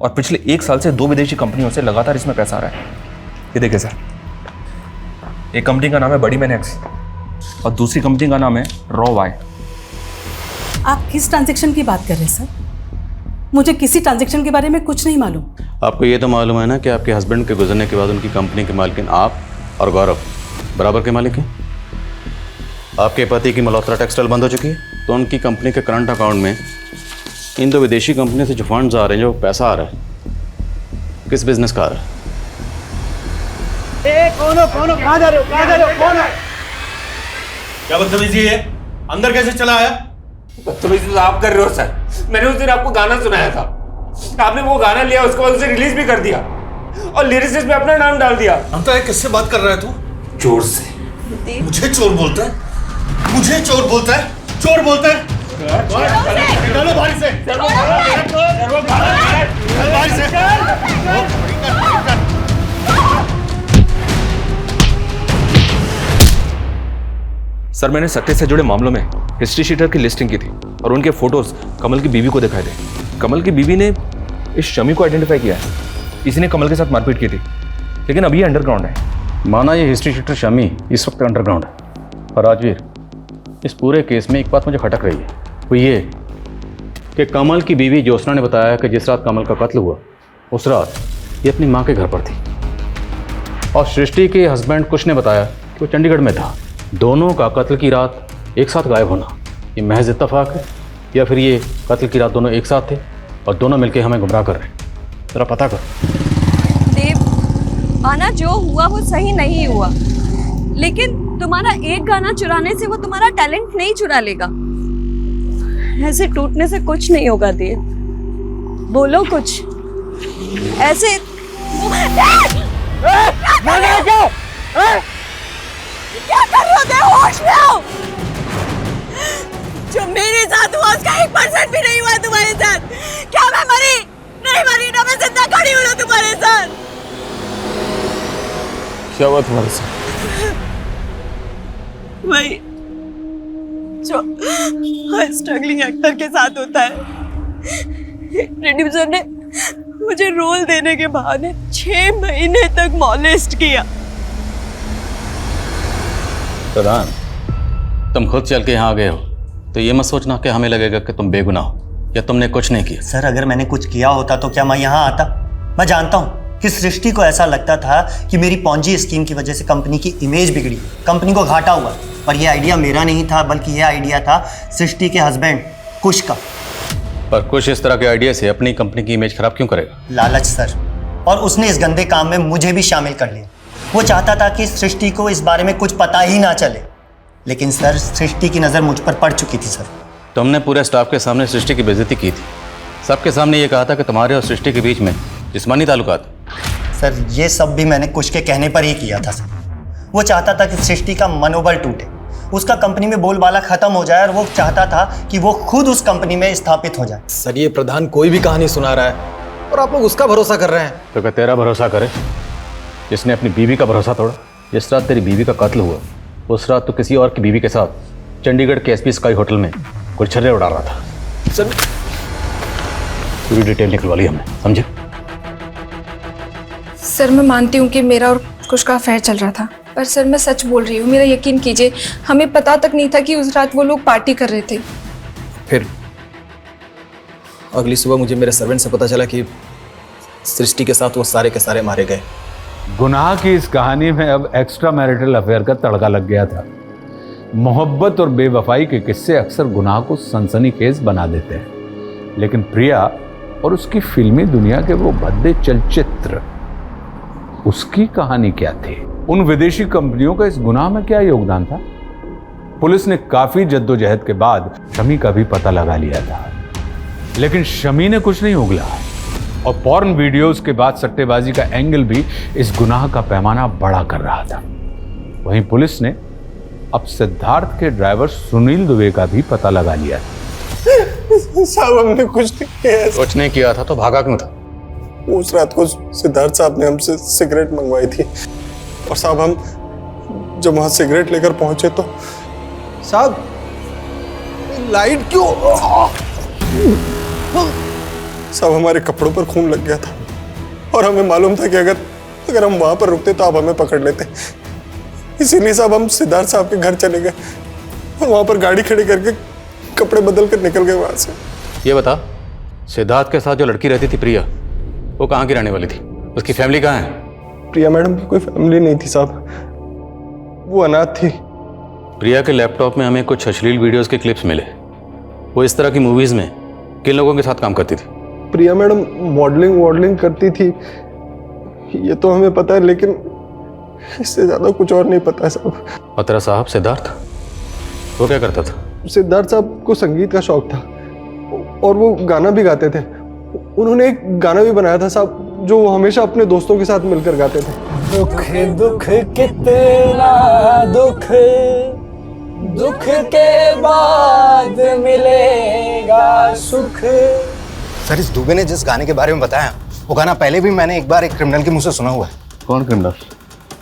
और पिछले 1 साल से 2 विदेशी कंपनियों से लगातार इसमें पैसा आ रहा है। ये देखिए सर, एक कंपनी का नाम है बड़ी मैन एक्स और दूसरी कंपनी का नाम है रॉ वाई। आप किस ट्रांजैक्शन की बात कर रहे हैं सर? मुझे किसी ट्रांजैक्शन के बारे में कुछ नहीं मालूम। आपको ये तो मालूम है ना कि आपके हस्बैंड के गुजरने के बाद उनकी कंपनी के मालिकिन आप और गौरव बराबर के मालिक हैं। आपके पति की मल्होत्रा टेक्सटाइल बंद हो चुकी है, तो उनकी कंपनी के करंट अकाउंट में इन 2 विदेशी कंपनी से जो फंड्स आ रहे हैं, जो पैसा आ रहा है, किस बिजनेस का आ रहा है? कौन हो? कहाँ जा रहे हो? कौन है? क्या बदतमीजी है? अंदर कैसे चला आया? बदतमीजी तो आप कर रहे हो सर। मैंने उस दिन आपको गाना सुनाया था, आपने वो गाना लिया, उसके बाद उसे रिलीज भी कर दिया और लिरिसिस्ट में अपना नाम डाल दिया। हम तो किससे बात कर रहा है तू? चोर से। मुझे चोर बोलता है? मुझे चोर बोलता है? चोर बोलता है? चलो भाई से। सर, मैंने सत्य से जुड़े मामलों में हिस्ट्री शीटर की लिस्टिंग की थी और उनके फोटोज कमल की बीवी को दिखाए थे। कमल की बीवी ने इस शमी को आइडेंटिफाई किया है, इसी ने कमल के साथ मारपीट की थी, लेकिन अभी ये अंडरग्राउंड है। माना ये हिस्ट्री शीटर शमी इस वक्त अंडरग्राउंड है, और राजवीर, इस पूरे केस में एक बात मुझे खटक रही है, वो ये कि कमल की बीवी ज्योत्सना ने बताया कि जिस रात कमल का कत्ल हुआ उस रात ये अपनी माँ के घर पर थी, और सृष्टि के हस्बैंड कुश ने बताया कि वो चंडीगढ़ में था। दोनों का कत्ल की रात एक साथ गायब होना, ये महज इत्तेफाक है या फिर ये कत्ल की रात दोनों एक साथ थे और दोनों मिलकर हमें गुमराह कर रहे हैं? जरा पता कर। देव, आना जो हुआ वो सही नहीं हुआ, लेकिन तुम्हारा एक गाना चुराने से वो तुम्हारा टैलेंट नहीं चुरा लेगा। ऐसे टूटने से कुछ नहीं होगा देव, बोलो कुछ ऐसे। क्या कर रहे हो देव? होश में आओ। जो मेरे साथ हुआ उसका 1% भी नहीं हुआ तुम्हारे साथ। क्या मैं मरी? नहीं मरी ना, मैं जिंदा खड़ी हूँ ना तुम्हारे साथ। क्या हुआ तुम्हारे साथ? वही जो हर स्ट्रगलिंग एक्टर के साथ होता है। प्रोड्यूसर ने मुझे रोल देने के बहाने 6 महीने तक मॉलेस्ट किया। प्रधान, तुम खुद चल के यहाँ आ गए हो तो ये मत सोचना कि हमें लगेगा कि तुम बेगुनाह हो या तुमने कुछ नहीं किया। सर, अगर मैंने कुछ किया होता तो क्या मैं यहाँ आता? मैं जानता हूँ कि सृष्टि को ऐसा लगता था कि मेरी पॉन्जी स्कीम की वजह से कंपनी की इमेज बिगड़ी, कंपनी को घाटा हुआ, पर यह आइडिया मेरा नहीं था, बल्कि यह आइडिया था सृष्टि के हस्बैंड कुश का। पर कुछ इस तरह के आइडिया से अपनी कंपनी की इमेज खराब क्यों करेगा? लालच सर, और उसने इस गंदे काम में मुझे भी शामिल कर लिया। वो चाहता था कि सृष्टि को इस बारे में कुछ पता ही ना चले, लेकिन सर सृष्टि की नज़र मुझ पर पड़ चुकी थी सर। तुमने पूरे स्टाफ के सामने सृष्टि की बेइज्जती की थी। सबके सामने ये कहा था कि तुम्हारे और सृष्टि के बीच में जिस्मानी ताल्लुकात। सर ये सब भी मैंने कुछ के कहने पर ही किया था सर। वो चाहता था कि सृष्टि का मनोबल टूटे, उसका कंपनी में बोलबाला खत्म हो जाए, और वो चाहता था कि वो खुद उस कंपनी में स्थापित हो जाए। सर ये प्रधान कोई भी कहानी सुना रहा है और आप लोग उसका भरोसा कर रहे हैं। तो क्या तेरा भरोसा करे जिसने अपनी बीवी का भरोसा तोड़ा? जिस रात तेरी बीवी का कत्ल हुआ उस रात तो किसी और की बीवी के साथ चंडीगढ़ के एसपी स्काई होटल में गुलछर्रे उड़ा रहा था। सर पूरी डिटेल निकलवा ली हमने, समझे? सर मैं मानती हूँ कि मेरा और कुछ का अफेयर चल रहा था, पर सर मैं सच बोल रही हूँ, मेरा यकीन कीजिए, हमें पता तक नहीं था कि उस रात वो लोग पार्टी कर रहे थे। फिर अगली सुबह मुझे मेरे सर्वेंट से पता चला कि सृष्टि के साथ वो सारे के सारे मारे गए। गुनाह की इस कहानी में अब एक्स्ट्रा मैरिटल अफेयर का तड़का लग गया था। मोहब्बत और बेवफाई के किस्से अक्सर गुनाह को सनसनीखेज बना देते हैं, लेकिन प्रिया और उसकी फिल्मी दुनिया के वो भद्दे चलचित्र, उसकी कहानी क्या थी? उन विदेशी कंपनियों का इस गुनाह में क्या योगदान था? पुलिस ने काफी जद्दोजहद के बाद शमी का भी पता लगा लिया था, लेकिन शमी ने कुछ नहीं उगला, और पॉर्न वीडियोस के बाद सट्टेबाजी का एंगल भी इस गुनाह का पैमाना बड़ा कर रहा था। वहीं पुलिस ने अब सिद्धार्थ के ड्राइवर सुनील दुबे का भी पता लगा लिया था। साहब हमने कुछ नहीं किया। कुछ नहीं किया था तो भागा क्यों था? उस रात को सिद्धार्थ साहब ने हमसे सिगरेट मंगवाई थी, और साहब हम जब वहां सिगरेट लेकर पहुंचे तो साहब लाइट क्यों? साहब हमारे कपड़ों पर खून लग गया था, और हमें मालूम था कि अगर हम वहां पर रुकते तो आप हमें पकड़ लेते। इसीलिए साहब हम सिद्धार्थ साहब के घर चले गए और वहां पर गाड़ी खड़ी करके कपड़े बदल कर निकल गए वहां से। ये बता, सिद्धार्थ के साथ जो लड़की रहती थी प्रिया, वो कहाँ की रहने वाली थी? उसकी फैमिली कहाँ है? प्रिया मैडम की कोई फैमिली नहीं थी साहब, वो अनाथ थी। प्रिया के लैपटॉप में हमें कुछ अश्लील वीडियोस के क्लिप्स मिले। वो इस तरह की मूवीज में किन लोगों के साथ काम करती थी? प्रिया मैडम मॉडलिंग करती थी, ये तो हमें पता है, लेकिन इससे ज्यादा कुछ और नहीं पता है साहब। और तेरा साहब सिद्धार्थ, वो क्या करता था? सिद्धार्थ साहब को संगीत का शौक था और वो गाना भी गाते थे। उन्होंने एक गाना भी बनाया था साहब, जो वो हमेशा अपने दोस्तों के साथ मिलकर गाते थे। दुख दुख कितना दुख, दुख के बाद मिलेगा सुख। सर इस दुबे ने जिस गाने के बारे में बताया, वो गाना पहले भी मैंने एक बार एक क्रिमिनल के मुंह से सुना हुआ है। कौन क्रिमिनल?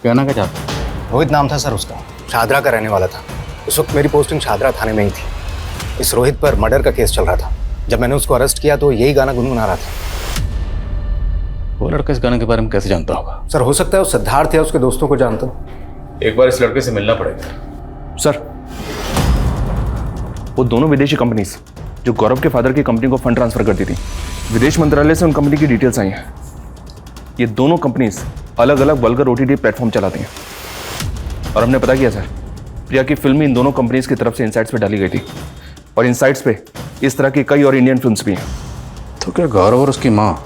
कहना क्या चाहता? रोहित नाम था सर उसका, शादरा का रहने वाला था। उस वक्त मेरी पोस्टिंग शादरा थाने में ही थी। इस रोहित पर मर्डर का केस चल रहा था। जब मैंने उसको अरेस्ट किया तो यही गाना गुनगुना रहा था। वो लड़का इस गाने के बारे में कैसे जानता होगा? सर हो सकता है वो सिद्धार्थ या उसके दोस्तों को जानता हो। एक बार इस लड़के से मिलना पड़ेगा। सर वो दोनों विदेशी कंपनीज जो गौरव के फादर की कंपनी को फंड ट्रांसफर करती थी, विदेश मंत्रालय से उन कंपनी की डिटेल्स आई हैं। ये दोनों कंपनीज अलग अलग वल्गर ओटीटी प्लेटफॉर्म चलाती हैं, और हमने पता किया सर, प्रिया की फिल्म इन दोनों कंपनीज की तरफ से इनसाइट्स पे डाली गई थी, और इनसाइट्स पे इस तरह की कई और इंडियन फिल्म्स भी हैं। तो क्या गौरव और उसकी माँ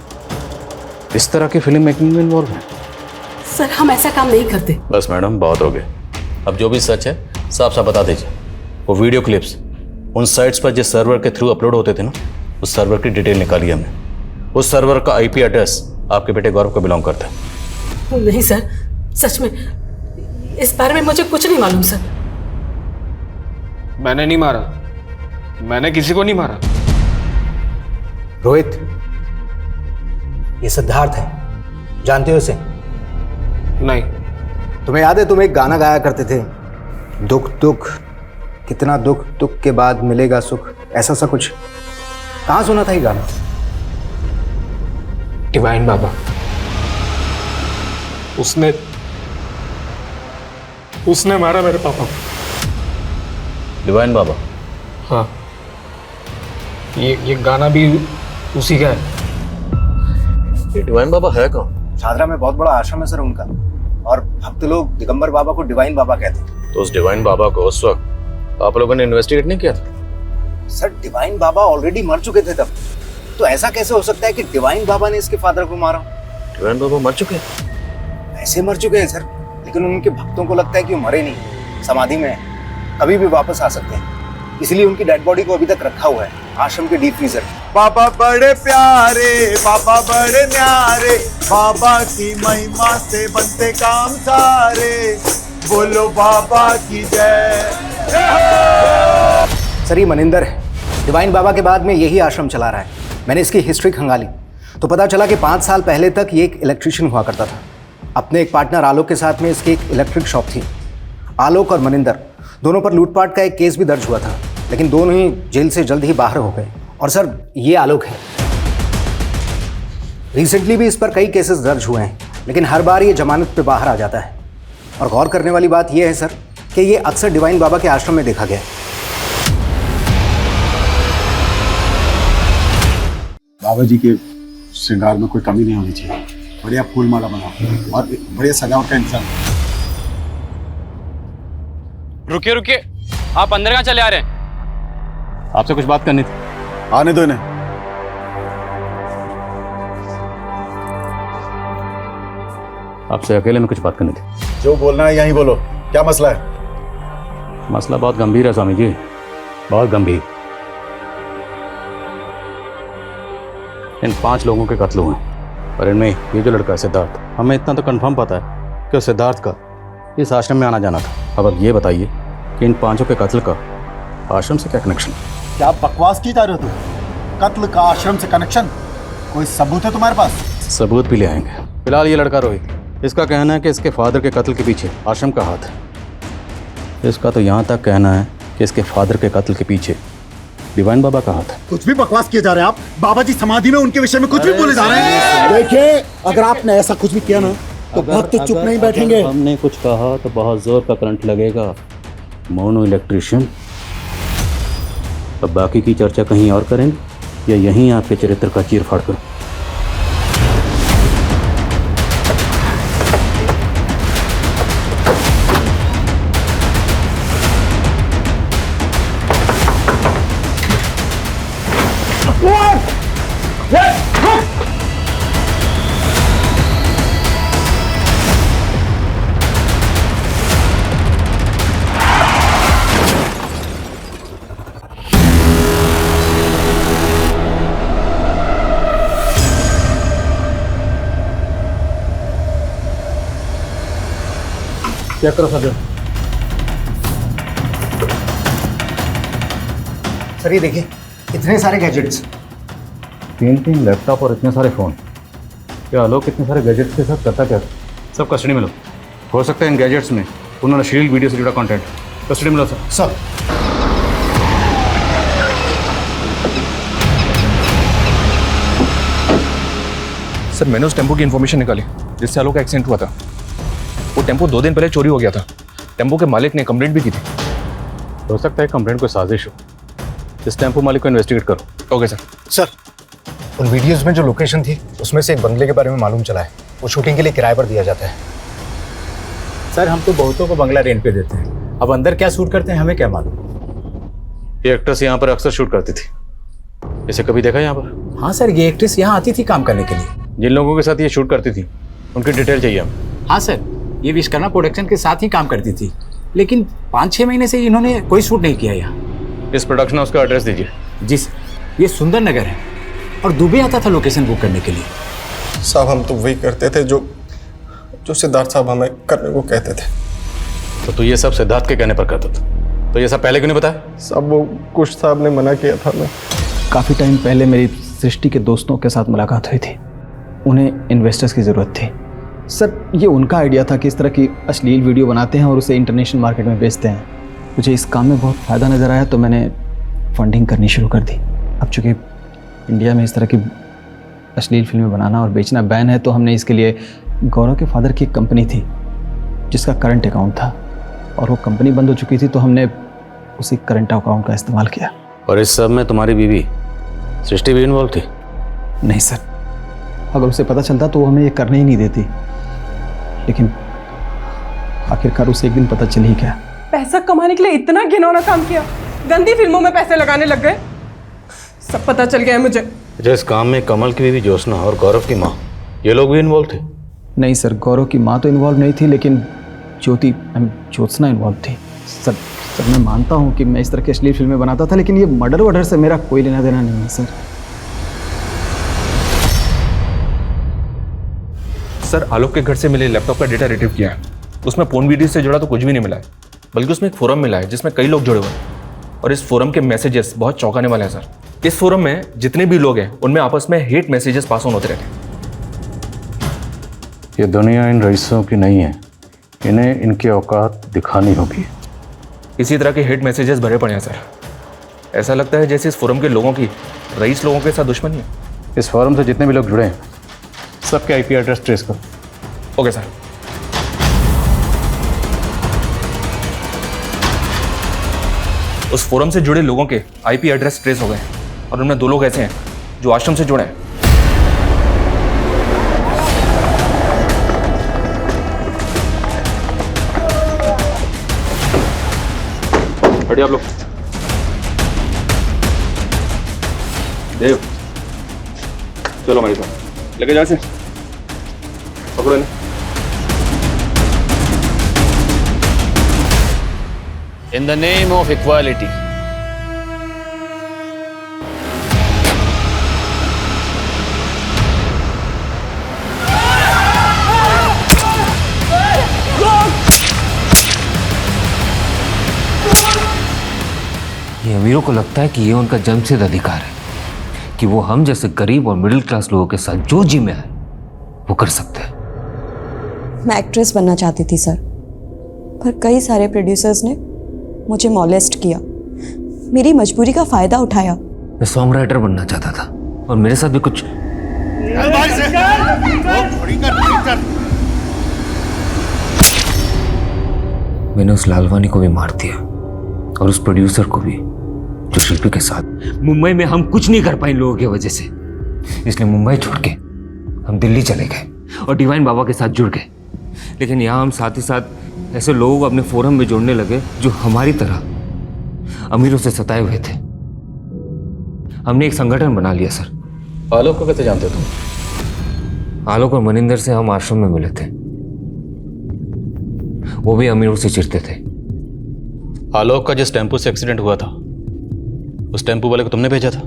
इस तरह की फिल्म मेकिंग में इन्वॉल्व है? सर हम ऐसा काम नहीं करते। बस मैडम बहुत हो गए, अब जो भी सच है साफ साफ बता दीजिए। वो वीडियो क्लिप्स उन साइट्स पर जिस सर्वर के थ्रू अपलोड होते थे ना, उस सर्वर की डिटेल निकाली हमने। उस सर्वर का आईपी एड्रेस आपके बेटे गौरव को बिलोंग करता है। नहीं सर, सच में इस बारे में मुझे कुछ नहीं मालूम सर। मैंने नहीं मारा, मैंने किसी को नहीं मारा। रोहित, ये सिद्धार्थ है, जानते हो उसे? नहीं। तुम्हें याद है तुम एक गाना गाया करते थे, दुख दुख कितना दुख, दुख के बाद मिलेगा सुख, ऐसा सा कुछ? कहाँ सुना था ये गाना? डिवाइन बाबा। उसने मारा मेरे पापा को। डिवाइन बाबा? हाँ, ये गाना भी उसी का है। ये डिवाइन बाबा है कौन? शादरा में बहुत बड़ा आश्रम है सर उनका, और भक्त लोग दिगंबर बाबा को डिवाइन बाबा कहते हैं। तो उस डिवाइन बाबा को उस वक्त आप लोगों ने इन्वेस्टिगेट नहीं किया था? सर डिवाइन बाबा ऑलरेडी मर चुके थे तब। तो ऐसा कैसे हो सकता है कि डिवाइन बाबा ने इसके फादर को मारा? डिवाइन बाबा मर चुके हैं? ऐसे मर चुके हैं सर, लेकिन उनके भक्तों को लगता है कि वो मरे नहीं, समाधि में है, कभी भी वापस आ सकते हैं। इसलिए उनकी डेड बॉडी को अभी तक रखा हुआ है आश्रम के डीप फ्रीजर में। बाबा बड़े प्यारे, बाबा बड़े न्यारे, बाबा की महिमा से बनते काम सारे, बोलो बाबा की जय। सर ये मनिंदर है, डिवाइन बाबा के बाद में यही आश्रम चला रहा है। मैंने इसकी हिस्ट्री खंगाली तो पता चला कि 5 साल पहले तक ये एक इलेक्ट्रिशियन हुआ करता था। अपने एक पार्टनर आलोक के साथ में इसकी एक इलेक्ट्रिक शॉप थी। आलोक और मनिंदर दोनों पर लूटपाट का एक केस भी दर्ज हुआ था, लेकिन दोनों ही जेल से जल्द ही बाहर हो गए। और सर ये आलोक है, रिसेंटली भी इस पर कई केसेस दर्ज हुए हैं, लेकिन हर बार ये जमानत पे बाहर आ जाता है। और गौर करने वाली बात यह है सर कि ये अक्सर डिवाइन बाबा के आश्रम में देखा गया है। बाबा जी के श्रृंगार में कोई कमी नहीं होनी चाहिए। बढ़िया फूल माला बनाओ और बढ़िया सजावट का इंतजाम। रुकिए रुकिए, आप अंदर कहाँ चले आ रहे हैं? आपसे कुछ बात करनी थी। आने दो इन्हें। आपसे अकेले में कुछ बात करनी थी। जो बोलना है यहीं बोलो, क्या मसला है? मसला बहुत गंभीर है स्वामी जी, बहुत गंभीर। इन 5 लोगों के कत्ल हुए और इनमें ये जो लड़का है सिद्धार्थ, हमें इतना तो कंफर्म पता है कि सिद्धार्थ का इस आश्रम में आना जाना था। अब ये बताइए कि इन 5 के कत्ल का आश्रम से क्या कनेक्शन? क्या बकवास की जा रहे हो तुम? कत्ल का आश्रम से कनेक्शन? कोई सबूत है तुम्हारे पास? सबूत भी ले आएंगे। फिलहाल ये लड़का रोहित, इसका कहना है कि इसके फादर के कत्ल के पीछे आश्रम का हाथ है। इसका तो यहाँ तक कहना है कि इसके फादर के कत्ल के पीछे डिवाइन बाबा का हाथ है। कुछ भी बकवास किए जा रहे हैं आप। बाबा जी समाधि में उनके विषय में कुछ भी बोले जा रहे हैं। देखिए, अगर आपने ऐसा कुछ भी किया ना तो भक्त चुप नहीं बैठेंगे। हमने कुछ कहा तो बहुत जोर का करंट लगेगा। Mono electrician. अब बाकी की चर्चा कहीं और करेंगे या यहीं आपके चरित्र का चीर फाड़ कर? चेक करो सर। सर ये देखिए, इतने सारे गैजेट्स, 3 लैपटॉप और इतने सारे फ़ोन। क्या आलोक इतने सारे गैजेट्स के साथ करता क्या? सब कस्टडी में लो। हो सकता है इन गैजेट्स में उन्होंने अश्लील वीडियो से जुड़ा कंटेंट। कस्टडी में लो सर। सर मैंने उस टेम्पो की इन्फॉर्मेशन निकाली जिससे आलोक का एक्सीडेंट हुआ था। वो टेम्पो 2 दिन पहले चोरी हो गया था। टेम्पो के मालिक ने कंप्लेंट भी की थी। हो सकता है कंप्लेंट कोई साजिश हो। इस टेम्पो मालिक को इन्वेस्टिगेट करो। Okay sir. सर उन वीडियोस में जो लोकेशन थी उसमें से एक बंगले के बारे में मालूम चला है। वो शूटिंग के लिए किराए पर दिया जाता है। सर हम तो बहुतों को बंगला रेंट पे देते हैं, अब अंदर क्या शूट करते हैं हमें क्या मालूम। ये एक्ट्रेस यहाँ पर अक्सर शूट करती थी। इसे कभी देखा यहाँ पर? हाँ सर, ये एक्ट्रेस यहाँ आती थी काम करने के लिए। जिन लोगों के साथ ये शूट करती थी उनकी डिटेल चाहिए हमें। हाँ सर, ये विश्वकर्मा प्रोडक्शन के साथ ही काम करती थी, लेकिन 5-6 महीने से इन्होंने कोई शूट नहीं किया यहाँ। इस प्रोडक्शन हाउस का एड्रेस दीजिए। जी सर, ये सुंदर नगर है और दुबे आता था लोकेशन बुक करने के लिए। साहब हम तो वही करते थे जो सिद्धार्थ साहब हमें करने को कहते थे। तो तू ये सब सिद्धार्थ के कहने पर करता था, तो ये सब पहले क्यों नहीं बताया? साहब वो कुछ साहब ने मना किया था। मैं काफ़ी टाइम पहले मेरी सृष्टि के दोस्तों के साथ मुलाकात हुई थी। उन्हें इन्वेस्टर्स की ज़रूरत थी। सर ये उनका आइडिया था कि इस तरह की अश्लील वीडियो बनाते हैं और उसे इंटरनेशनल मार्केट में बेचते हैं। मुझे इस काम में बहुत फ़ायदा नज़र आया तो मैंने फंडिंग करनी शुरू कर दी। अब चूँकि इंडिया में इस तरह की अश्लील फिल्में बनाना और बेचना बैन है, तो हमने इसके लिए गौरव के फादर की एक कंपनी थी जिसका करंट अकाउंट था, और वो कंपनी बंद हो चुकी थी तो हमने उसी करंट अकाउंट का इस्तेमाल किया। और इस सब में तुम्हारी बीवी सृष्टि भी इन्वॉल्व थी? नहीं सर, अगर उसे पता चलता तो वो हमें ये करने ही नहीं देती, लेकिन आखिरकार उसे एक दिन पता चल ही गया। पैसा कमाने के लिए इतना घिनौना काम किया, गंदी फिल्मों में पैसे लगाने लग गए। सब पता चल गया है मुझे। अच्छा, इस काम में कमल की बीवी ज्योत्सना और गौरव की माँ, ये लोग भी इन्वॉल्व थे? नहीं सर, गौरव की माँ तो इन्वॉल्व नहीं थी, लेकिन ज्योत्सना इन्वॉल्व थी। सर मैं मानता हूँ कि मैं इस तरह की अश्लील फिल्में बनाता था, लेकिन ये मर्डर वर्डर से मेरा कोई लेना देना नहीं है सर। सर, आलोक के घर से मिले लैपटॉप का डेटा रिट्रीव किया है। उसमें फोन वीडियो से जुड़ा तो कुछ भी नहीं मिला है, बल्कि उसमें एक फोरम मिला है जिसमें कई लोग जुड़े हुए हैं, और इस फोरम के मैसेजेस बहुत चौंकाने वाले हैं सर। इस फोरम में जितने भी लोग हैं उनमें आपस में हेट मैसेजेस पास ऑन होते रहते हैं। ये दुनिया इन रईसों की नहीं है, इन्हें इनकी औकात दिखानी होगी। इसी तरह के हेट मैसेजेस भरे पड़े हैं सर। ऐसा लगता है जैसे इस फोरम के लोगों की रईस लोगों के साथ दुश्मनी है। इस फोरम से जितने भी लोग जुड़े हैं सबके आईपी एड्रेस ट्रेस करो। Okay sir. उस फोरम से जुड़े लोगों के आईपी एड्रेस ट्रेस हो गए हैं, और उनमें 2 लोग ऐसे हैं जो आश्रम से जुड़े हैं। बढ़िया आप लोग। देव, चलो हमारे साथ, लेके जा से, पकड़ो इन्हें। In the name of equality. ये अमीरों को लगता है कि ये उनका जन्मसिद्ध अधिकार है कि वो हम जैसे गरीब और मिडिल क्लास लोगों के साथ जो जी में आए वो कर सकते हैं। मैं एक्ट्रेस बनना चाहती थी सर, पर कई सारे प्रोड्यूसर्स ने मुझे मॉलेस्ट किया, मेरी मजबूरी का फायदा उठाया। मैं सॉन्ग राइटर बनना चाहता था और मेरे साथ भी कुछ मैंने उस लालवानी को भी मार दिया और उस प्रोड्यूसर को भी जो शिल्पी के साथ। मुंबई में हम कुछ नहीं कर पाए इन लोगों की वजह से, इसलिए मुंबई छोड़ के हम दिल्ली चले गए और डिवाइन बाबा के साथ जुड़ गए। लेकिन यहाँ हम साथ ही साथ ऐसे लोगों को अपने फोरम में जोड़ने लगे जो हमारी तरह अमीरों से सताए हुए थे। हमने एक संगठन बना लिया सर। आलोक को कैसे जानते हो तुम? आलोक और मनिंदर से हम आश्रम में मिले थे, वो भी अमीरों से चिढ़ते थे। आलोक का जिस टेम्पो से एक्सीडेंट हुआ था उस टेम्पो वाले को तुमने भेजा था?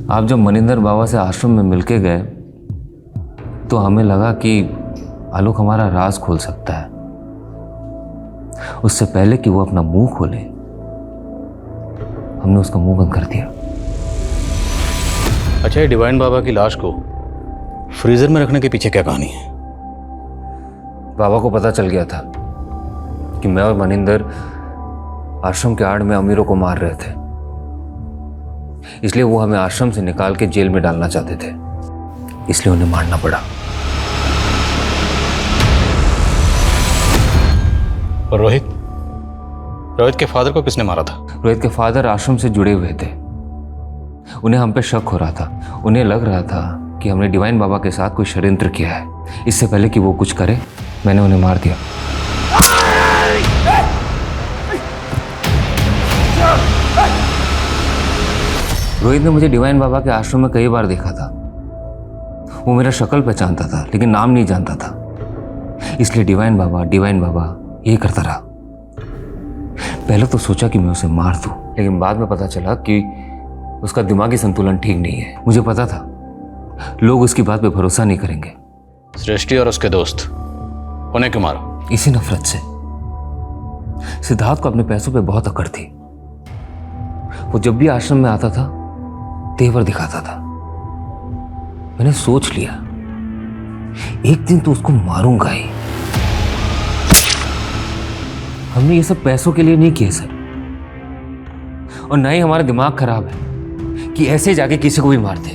आप जब मनिंदर बाबा से आश्रम में मिलके गए तो हमें लगा कि आलोक हमारा राज खोल सकता है। उससे पहले कि वो अपना मुंह खोले हमने उसका मुंह बंद कर दिया। अच्छा, ये डिवाइन बाबा की लाश को फ्रीजर में रखने के पीछे क्या कहानी है? बाबा को पता चल गया था कि मैं और मनिंदर आश्रम के आड़ में अमीरों को मार रहे थे, इसलिए वो हमें आश्रम से निकाल के जेल में डालना चाहते थे, इसलिए उन्हें मारना पड़ा। और रोहित के फादर को किसने मारा था? रोहित के फादर आश्रम से जुड़े हुए थे, उन्हें हम पे शक हो रहा था। उन्हें लग रहा था कि हमने डिवाइन बाबा के साथ कोई षड्यंत्र किया है। इससे पहले कि वो कुछ करे मैंने उन्हें मार दिया। रोहित ने मुझे डिवाइन बाबा के आश्रम में कई बार देखा था। वो मेरा शक्ल पहचानता था लेकिन नाम नहीं जानता था, इसलिए डिवाइन बाबा ये करता रहा। पहले तो सोचा कि मैं उसे मार दूं, लेकिन बाद में पता चला कि उसका दिमागी संतुलन ठीक नहीं है। मुझे पता था लोग उसकी बात पे भरोसा नहीं करेंगे। सृष्टि और उसके दोस्त, उन्हें क्यों मारा? इसी नफरत से। सिद्धार्थ को अपने पैसों पे बहुत अकड़ थी। वो जब भी आश्रम में आता था तेवर दिखाता था। मैंने सोच लिया एक दिन तो उसको मारूंगा ही। हमने ये सब पैसों के लिए नहीं किए सर, और ना ही हमारा दिमाग खराब है कि ऐसे जाके किसी को भी मारते।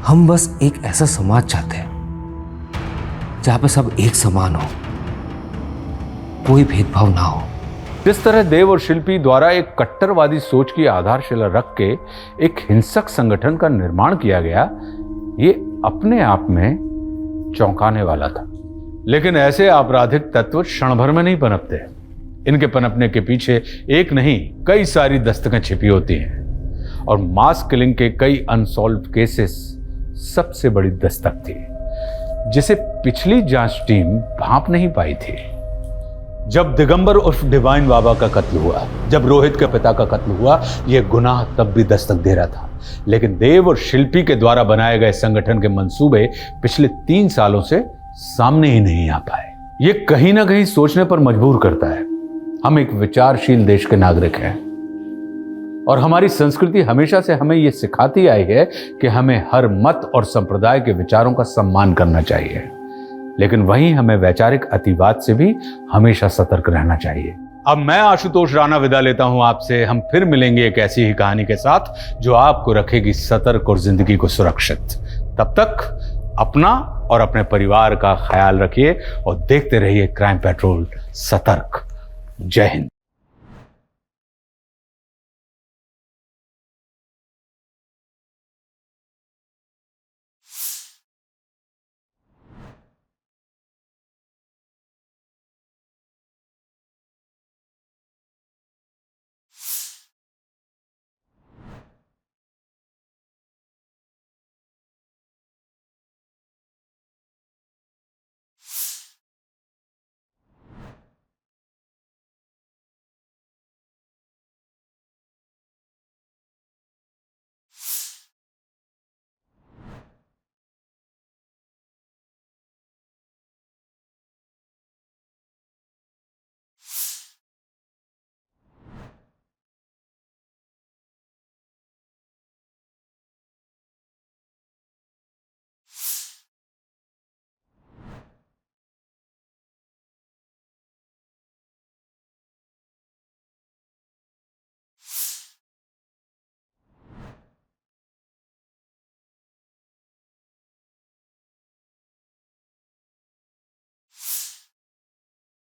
हम बस एक ऐसा समाज चाहते हैं जहां पे सब एक समान हो, कोई भेदभाव ना हो। जिस तरह देव और शिल्पी द्वारा एक कट्टरवादी सोच की आधारशिला रख के एक हिंसक संगठन का निर्माण किया गया, ये अपने आप में चौंकाने वाला था। लेकिन ऐसे आपराधिक तत्व क्षण भर में नहीं पनपते। इनके पनपने के पीछे एक नहीं कई सारी दस्तकें छिपी होती हैं, और मास किलिंग के कई अनसॉल्व्ड केसेस सबसे बड़ी दस्तक थी, जिसे पिछली जांच टीम भांप नहीं पाई थी। जब दिगंबर उर्फ डिवाइन बाबा का कत्ल हुआ, जब रोहित के पिता का कत्ल हुआ, यह गुनाह तब भी दस्तक दे रहा था, लेकिन देव और शिल्पी के द्वारा बनाए गए संगठन के मंसूबे पिछले 3 सालों से सामने ही नहीं आ पाए। ये कहीं ना कहीं सोचने पर मजबूर करता है। हम एक विचारशील देश के नागरिक हैं और हमारी संस्कृति हमेशा से हमें यह सिखाती आई है कि हमें हर मत और संप्रदाय के विचारों का सम्मान करना चाहिए, लेकिन वहीं हमें वैचारिक अतिवाद से भी हमेशा सतर्क रहना चाहिए। अब मैं आशुतोष राणा विदा लेता हूं आपसे। हम फिर मिलेंगे एक ऐसी ही कहानी के साथ जो आपको रखेगी सतर्क और जिंदगी को सुरक्षित। तब तक अपना और अपने परिवार का ख्याल रखिए और देखते रहिए क्राइम पेट्रोल सतर्क। जय हिंद।